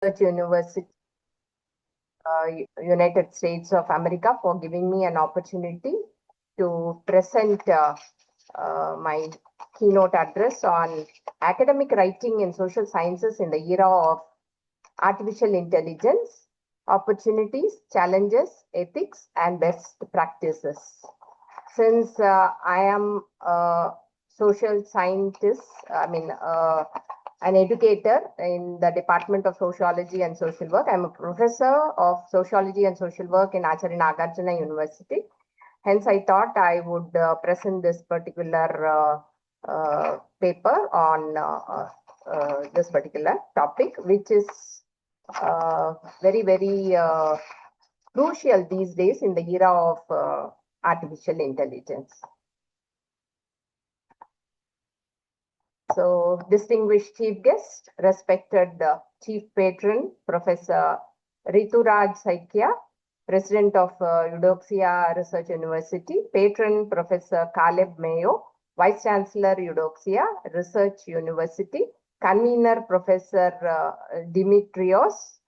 University, United States of America, for giving me an opportunity to present my keynote address on academic writing in social sciences in the era of artificial intelligence, opportunities, challenges, ethics, and best practices. Since I am a social scientist, an educator in the Department of Sociology and Social Work. I'm a professor of Sociology and Social Work in Acharya Nagarjuna University. Hence, I thought I would present this particular paper on this particular topic, which is very crucial these days in the era of artificial intelligence. So, distinguished chief guest, respected chief patron, Professor Rituraj Saikia, President of Eudoxia Research University, patron Professor Caleb Mayo, Vice Chancellor Eudoxia Research University, convener Professor Dimitrios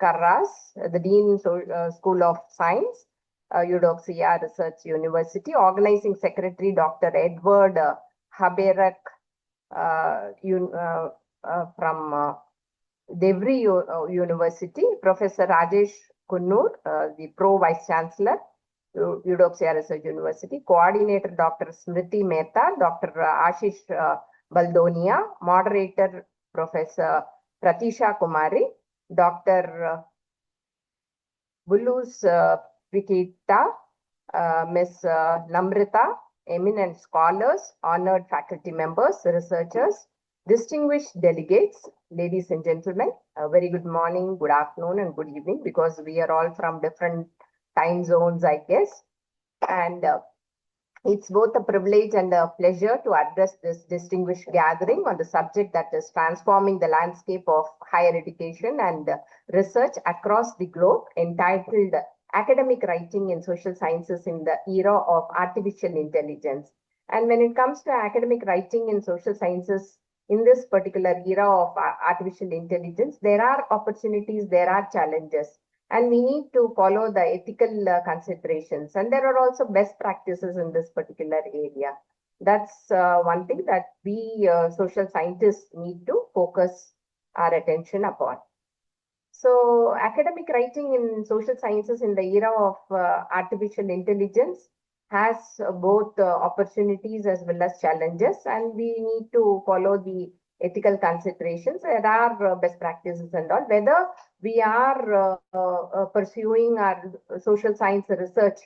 Karras, the Dean School of Science, Eudoxia Research University, organizing secretary Dr. Edward Haberak from Devri University, Professor Rajesh Kunnur, the Pro Vice Chancellor, Eudoxia Research University, Coordinator Dr. Smriti Mehta, Dr. Ashish Baldonia, Moderator Professor Pratisha Kumari, Dr. Bulus Vikita, Ms. Namrita, eminent scholars, honored faculty members, researchers, distinguished delegates, ladies and gentlemen, a very good morning, good afternoon, and good evening, because we are all from different time zones, I guess. And it's both a privilege and a pleasure to address this distinguished gathering on the subject that is transforming the landscape of higher education and research across the globe, entitled Academic Writing in Social Sciences in the Era of Artificial Intelligence. And when it comes to academic writing in social sciences in this particular era of artificial intelligence, there are opportunities, there are challenges, and we need to follow the ethical considerations. And there are also best practices in this particular area. That's one thing that we social scientists need to focus our attention upon. So, academic writing in social sciences in the era of artificial intelligence has both opportunities as well as challenges, and we need to follow the ethical considerations. There are best practices and all. Whether we are pursuing our social science research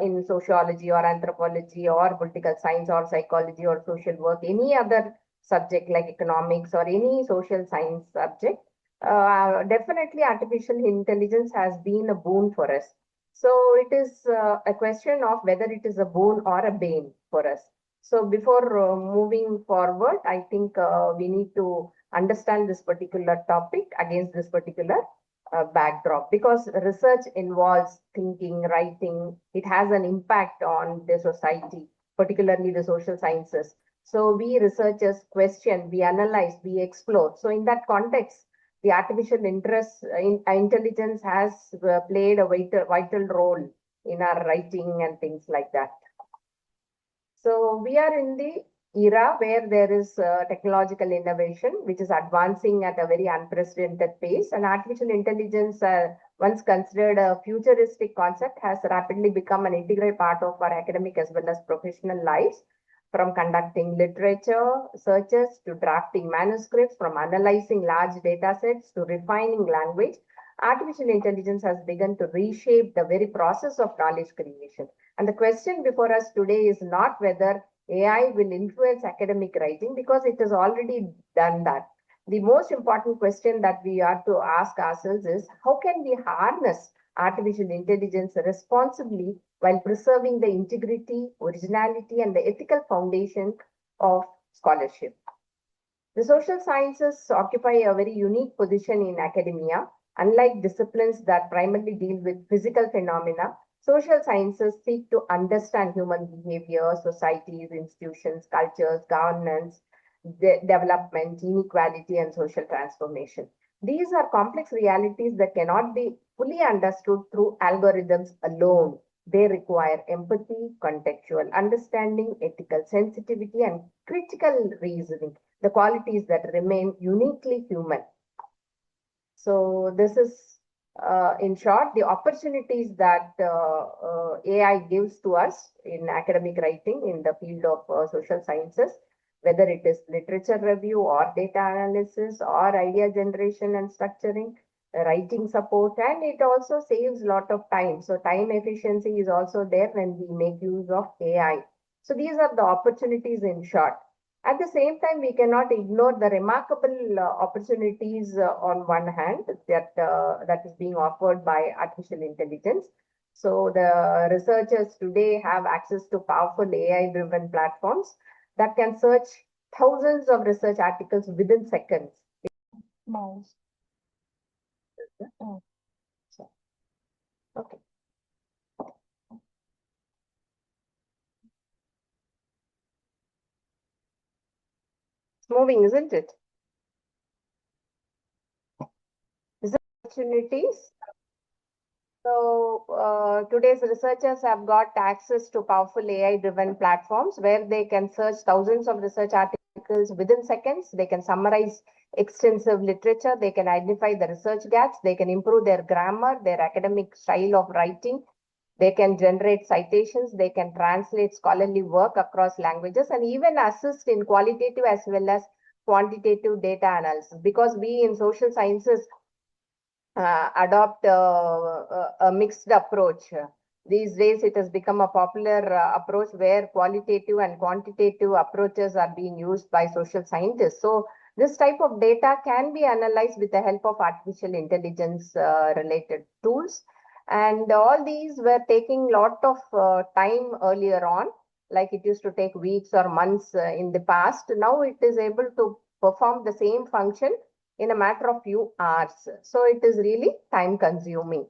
in sociology or anthropology or political science or psychology or social work, any other subject like economics or any social science subject, definitely artificial intelligence has been a boon for us. So it is a question of whether it is a boon or a bane for us. So before moving forward, I think we need to understand this particular topic against this particular backdrop, because research involves thinking, writing. It has an impact on the society, particularly the social sciences. So we researchers question, we analyze, we explore. So in that context, the artificial intelligence has played a vital role in our writing and things like that. So we are in the era where there is technological innovation, which is advancing at a very unprecedented pace, and artificial intelligence, once considered a futuristic concept, has rapidly become an integral part of our academic as well as professional lives. From conducting literature searches to drafting manuscripts, from analyzing large data sets to refining language, artificial intelligence has begun to reshape the very process of knowledge creation. And the question before us today is not whether AI will influence academic writing, because it has already done that. The most important question that we are to ask ourselves is, how can we harness artificial intelligence responsibly while preserving the integrity, originality, and the ethical foundation of scholarship? The social sciences occupy a very unique position in academia. Unlike disciplines that primarily deal with physical phenomena, social sciences seek to understand human behavior, societies, institutions, cultures, governance, development, inequality, and social transformation. These are complex realities that cannot be fully understood through algorithms alone. They require empathy, contextual understanding, ethical sensitivity, and critical reasoning, the qualities that remain uniquely human. So this is, in short, the opportunities that AI gives to us in academic writing in the field of social sciences, whether it is literature review or data analysis or idea generation and structuring, writing support, and it also saves a lot of time. So time efficiency is also there when we make use of AI. So these are the opportunities in short. At the same time, we cannot ignore the remarkable opportunities on one hand that is being offered by artificial intelligence. So the researchers today have access to powerful AI-driven platforms that can search thousands of research articles within seconds. Mouse. Oh. Okay. It's moving, isn't it? Is there opportunities? So today's researchers have got access to powerful AI-driven platforms where they can search thousands of research articles within seconds. They can summarize extensive literature. They can identify the research gaps. They can improve their grammar, their academic style of writing. They can generate citations. They can translate scholarly work across languages and even assist in qualitative as well as quantitative data analysis. Because we in social sciences adopt a mixed approach. These days, it has become a popular approach where qualitative and quantitative approaches are being used by social scientists. So, this type of data can be analyzed with the help of artificial intelligence related tools. And all these were taking a lot of time earlier on, like it used to take weeks or months in the past. Now it is able to perform the same function in a matter of few hours. So it is really time consuming.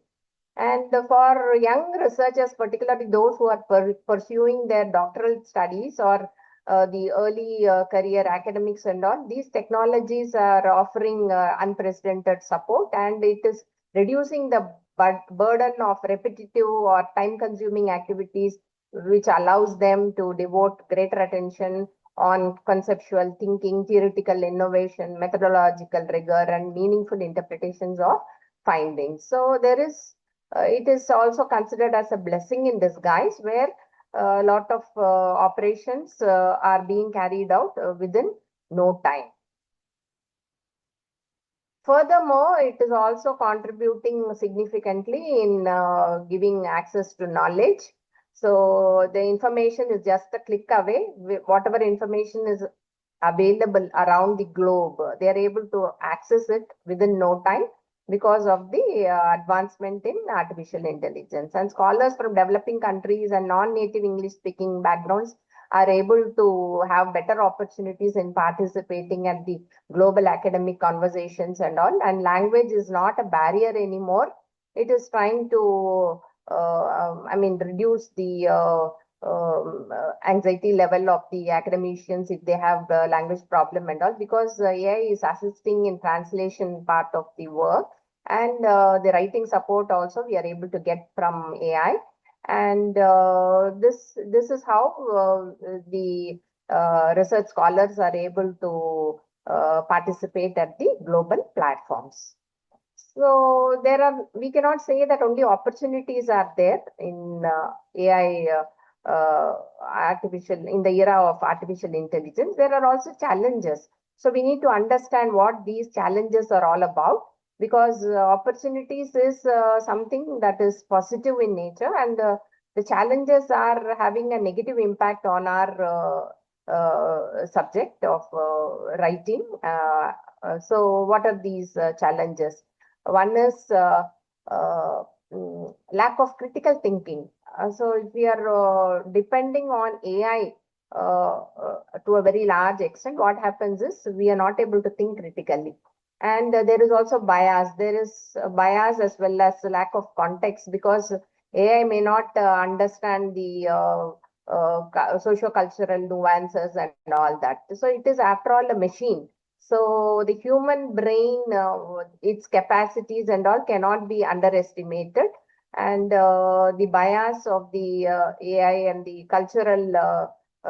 And for young researchers, particularly those who are pursuing their doctoral studies or the early career academics and all, these technologies are offering unprecedented support, and it is reducing the burden of repetitive or time consuming activities, which allows them to devote greater attention on conceptual thinking, theoretical innovation, methodological rigor, and meaningful interpretations of findings. So there is, it is also considered as a blessing in disguise where a lot of operations are being carried out within no time. Furthermore, it is also contributing significantly in giving access to knowledge. So the information is just a click away. Whatever information is available around the globe, they are able to access it within no time because of the advancement in artificial intelligence. And scholars from developing countries and non-native English speaking backgrounds are able to have better opportunities in participating at the global academic conversations and all. And language is not a barrier anymore. It is trying to, reduce the anxiety level of the academicians if they have language problem and all, because AI is assisting in translation part of the work, and the writing support also we are able to get from AI. And this is how the research scholars are able to participate at the global platforms. So there are, we cannot say that only opportunities are there in AI artificial, in the era of artificial intelligence. There are also challenges. So we need to understand what these challenges are all about, because opportunities is something that is positive in nature, and the challenges are having a negative impact on our subject of writing. So what are these challenges? One is lack of critical thinking. So if we are depending on AI to a very large extent, what happens is we are not able to think critically. And there is also bias. There is bias as well as lack of context, because AI may not understand the socio-cultural nuances and all that. So it is after all a machine. So the human brain, its capacities and all cannot be underestimated. And the bias of the AI and the cultural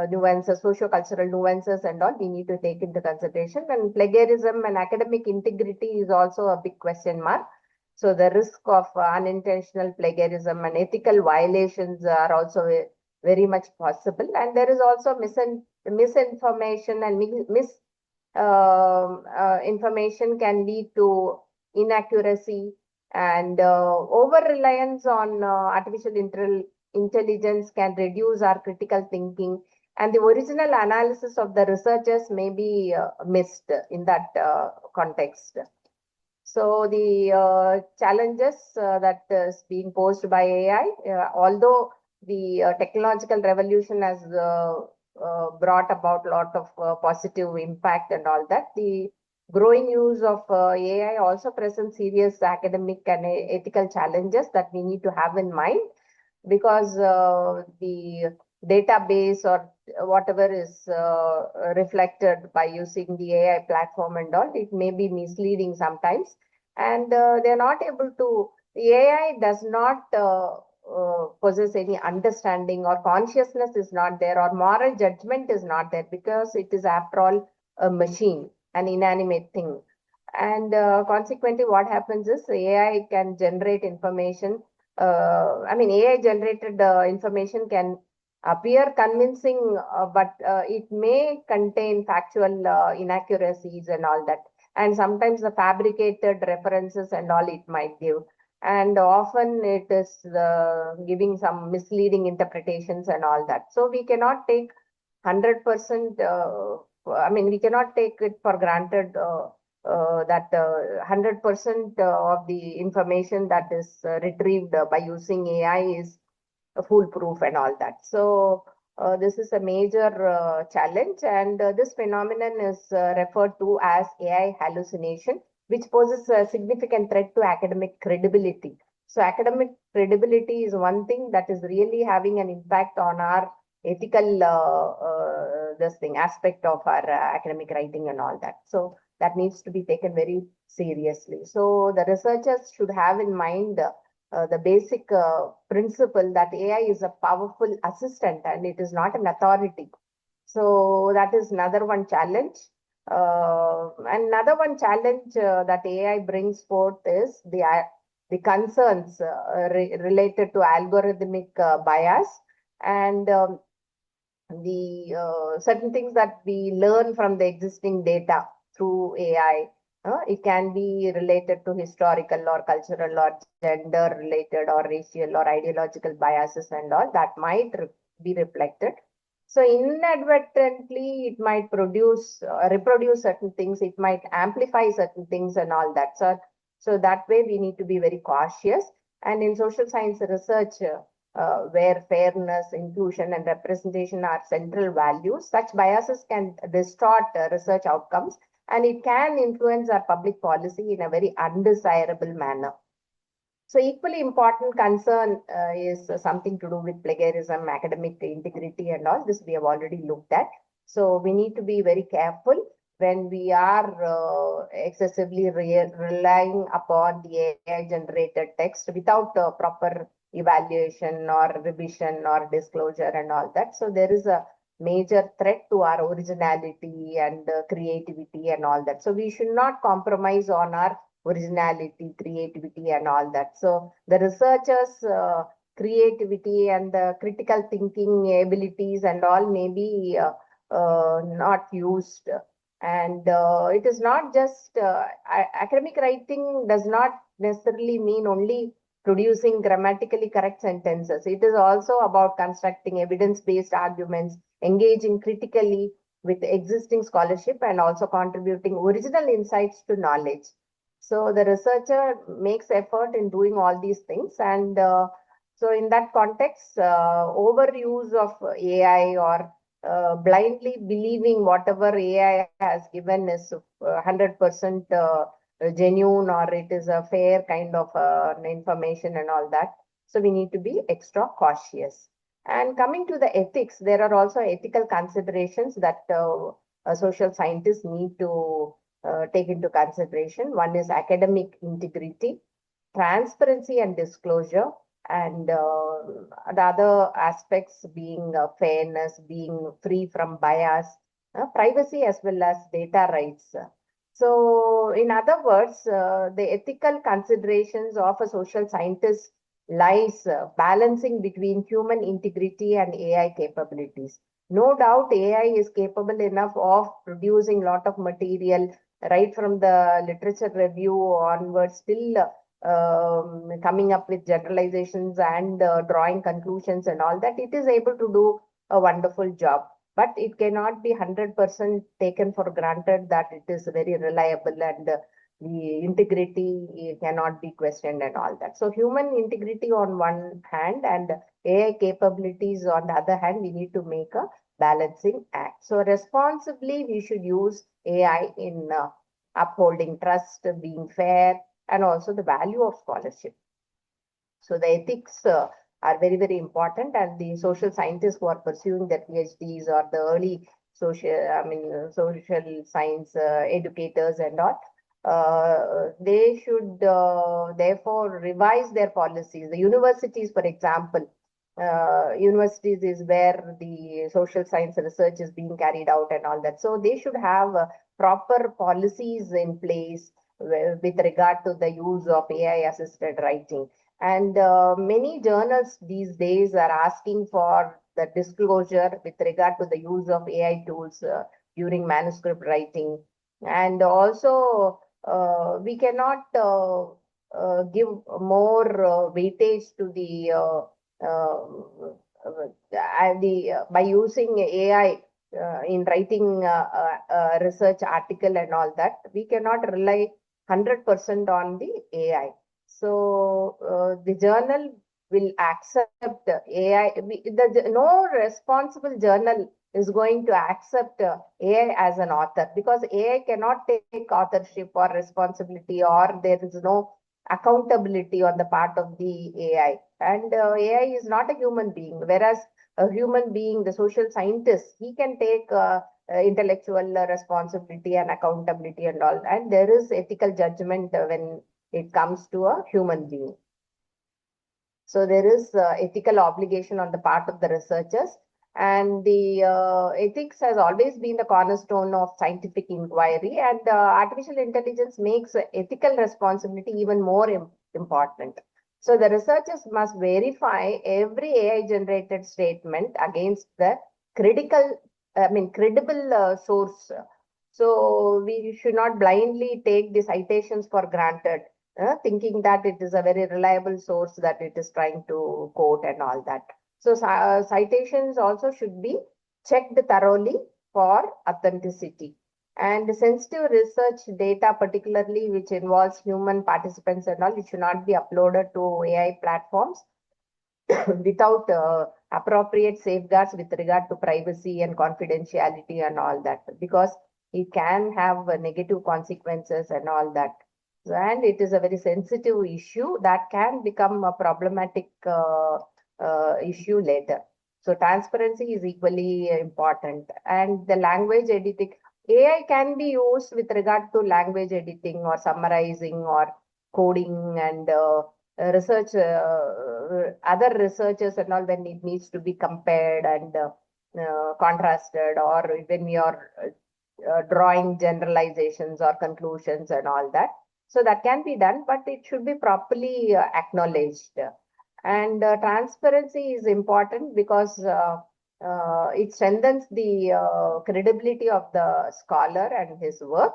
nuances, socio-cultural nuances and all, we need to take into consideration. And plagiarism and academic integrity is also a big question mark. So the risk of unintentional plagiarism and ethical violations are also very much possible. And there is also misinformation and information can lead to inaccuracy, and over reliance on artificial intelligence can reduce our critical thinking, and the original analysis of the researchers may be missed in that context. So the challenges that is being posed by AI, although the technological revolution has brought about a lot of positive impact and all that, the growing use of AI also presents serious academic and ethical challenges that we need to have in mind, because the database or whatever is reflected by using the AI platform and all, it may be misleading sometimes, and they're not able to, the AI does not possess any understanding, or consciousness is not there, or moral judgment is not there, because it is after all a machine, an inanimate thing. And consequently, what happens is AI can generate information. AI generated information can appear convincing, but it may contain factual inaccuracies and all that. And sometimes the fabricated references and all it might give. And often it is giving some misleading interpretations and all that. So we cannot take 100%, we cannot take it for granted that 100% of the information that is retrieved by using AI is foolproof and all that. So this is a major challenge, and this phenomenon is referred to as AI hallucination, which poses a significant threat to academic credibility. So academic credibility is one thing that is really having an impact on our ethical aspect of our academic writing and all that. So that needs to be taken very seriously. So the researchers should have in mind the basic principle that AI is a powerful assistant and it is not an authority. So that is another one challenge. Another one challenge that AI brings forth is the concerns related to algorithmic bias, and the certain things that we learn from the existing data through AI. It can be related to historical or cultural or gender related or racial or ideological biases and all that might be reflected. So inadvertently, it might reproduce certain things. It might amplify certain things and all that. So that way we need to be very cautious. And in social science research, where fairness, inclusion, and representation are central values, such biases can distort research outcomes, and it can influence our public policy in a very undesirable manner. So equally important concern is something to do with plagiarism, academic integrity and all. This we have already looked at. So we need to be very careful when we are excessively relying upon the AI-generated text without proper evaluation or revision or disclosure and all that. So there is a major threat to our originality and creativity and all that. So we should not compromise on our originality, creativity and all that. So the researchers' creativity and the critical thinking abilities and all may be not used. And it is not just academic writing does not necessarily mean only producing grammatically correct sentences. It is also about constructing evidence-based arguments, engaging critically with existing scholarship, and also contributing original insights to knowledge. So the researcher makes effort in doing all these things. And so in that context, overuse of AI or blindly believing whatever AI has given is 100% genuine, or it is a fair kind of information and all that. So we need to be extra cautious. And coming to the ethics, there are also ethical considerations that social scientists need to take into consideration. One is academic integrity, transparency and disclosure, and the other aspects being fairness, being free from bias, privacy as well as data rights. So, in other words, the ethical considerations of a social scientist lies balancing between human integrity and AI capabilities. No doubt AI is capable enough of producing a lot of material right from the literature review onwards till coming up with generalizations and drawing conclusions and all that. It is able to do a wonderful job, but it cannot be 100% taken for granted that it is very reliable, and the integrity cannot be questioned and all that. So human integrity on one hand and AI capabilities on the other hand, we need to make a balancing act. So responsibly, we should use AI in upholding trust, being fair, and also the value of scholarship. So the ethics are very, very important, and the social scientists who are pursuing their PhDs or the early social science educators and all, they should therefore revise their policies. The universities, for example, universities is where the social science research is being carried out and all that. So they should have proper policies in place with regard to the use of AI assisted writing. And many journals these days are asking for the disclosure with regard to the use of AI tools during manuscript writing. And also, we cannot give more weightage to the by using AI in writing research article and all that. We cannot rely 100% on the AI. So the journal will accept AI. No responsible journal is going to accept AI as an author, because AI cannot take authorship or responsibility, or there is no accountability on the part of the AI. And AI is not a human being, whereas a human being, the social scientist, he can take intellectual responsibility and accountability and all. And there is ethical judgment when it comes to a human being. So there is ethical obligation on the part of the researchers, and the ethics has always been the cornerstone of scientific inquiry, and artificial intelligence makes ethical responsibility even more important. So the researchers must verify every AI generated statement against the credible source. So we should not blindly take the citations for granted, thinking that it is a very reliable source that it is trying to quote and all that. So citations also should be checked thoroughly for authenticity. And sensitive research data, particularly which involves human participants and all, it should not be uploaded to AI platforms without appropriate safeguards with regard to privacy and confidentiality and all that, because it can have negative consequences and all that. And it is a very sensitive issue that can become a problematic issue later. So transparency is equally important. And the language editing, AI can be used with regard to language editing or summarizing or coding and research, other researchers and all, when it needs to be compared and contrasted, or when we are drawing generalizations or conclusions and all that. So that can be done, but it should be properly acknowledged. And transparency is important because it strengthens the credibility of the scholar and his work.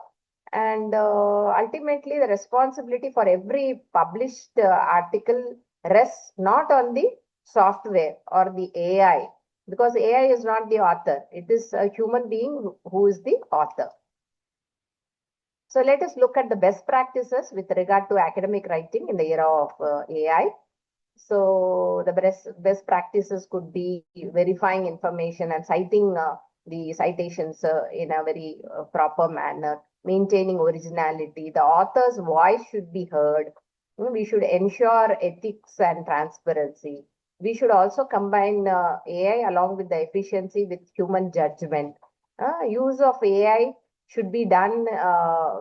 And ultimately, the responsibility for every published article rests not on the software or the AI, because AI is not the author. It is a human being who is the author. So let us look at the best practices with regard to academic writing in the era of AI. So the best practices could be verifying information and citing the citations in a very proper manner, maintaining originality. The author's voice should be heard. We should ensure ethics and transparency. We should also combine AI along with the efficiency with human judgment. Use of AI should be done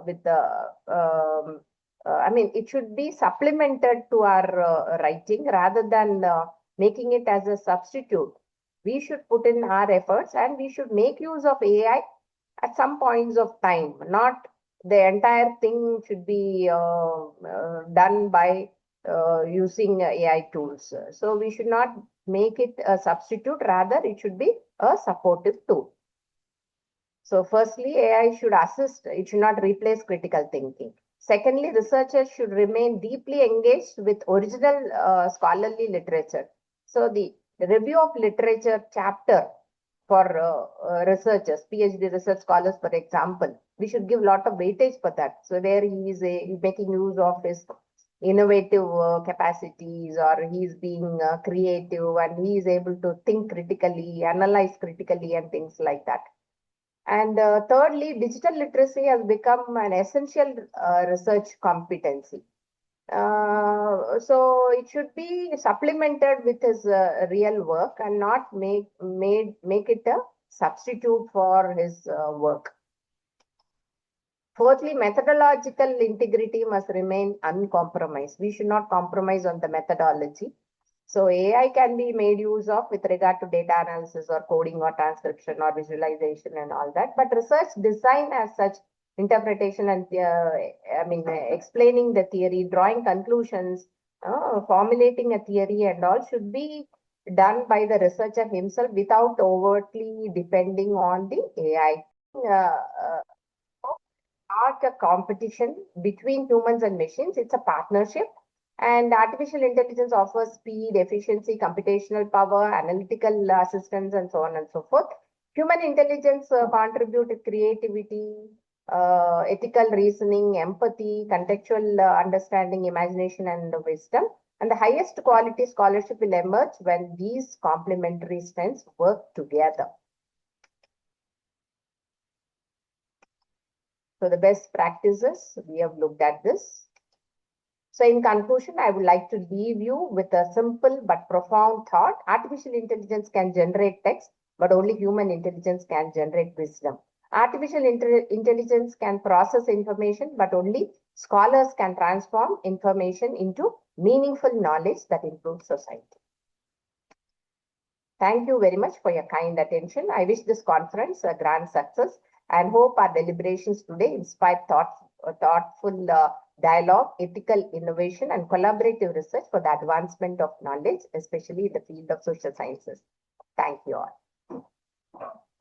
with the, it should be supplemented to our writing rather than making it as a substitute. We should put in our efforts and we should make use of AI at some points of time. Not the entire thing should be done by using AI tools. So we should not make it a substitute, rather it should be a supportive tool. So firstly, AI should assist, it should not replace critical thinking. Secondly, researchers should remain deeply engaged with original scholarly literature. So the review of literature chapter for researchers, PhD research scholars, for example, we should give a lot of weightage for that. So where he is making use of his innovative capacities, or he is being creative and he is able to think critically, analyze critically and things like that. And thirdly, digital literacy has become an essential research competency. So it should be supplemented with his real work and not make it a substitute for his work. Fourthly, methodological integrity must remain uncompromised. We should not compromise on the methodology. So AI can be made use of with regard to data analysis or coding or transcription or visualization and all that. But research design as such, interpretation and explaining the theory, drawing conclusions, formulating a theory and all should be done by the researcher himself without overtly depending on the AI. Not a competition between humans and machines, it's a partnership. And artificial intelligence offers speed, efficiency, computational power, analytical assistance, and so on and so forth. Human intelligence contributes creativity, ethical reasoning, empathy, contextual understanding, imagination, and wisdom. And the highest quality scholarship will emerge when these complementary strengths work together. So the best practices, we have looked at this. So in conclusion, I would like to leave you with a simple but profound thought. Artificial intelligence can generate text, but only human intelligence can generate wisdom. Artificial intelligence can process information, but only scholars can transform information into meaningful knowledge that improves society. Thank you very much for your kind attention. I wish this conference a grand success and hope our deliberations today inspire thoughtful dialogue, ethical innovation, and collaborative research for the advancement of knowledge, especially in the field of social sciences. Thank you all.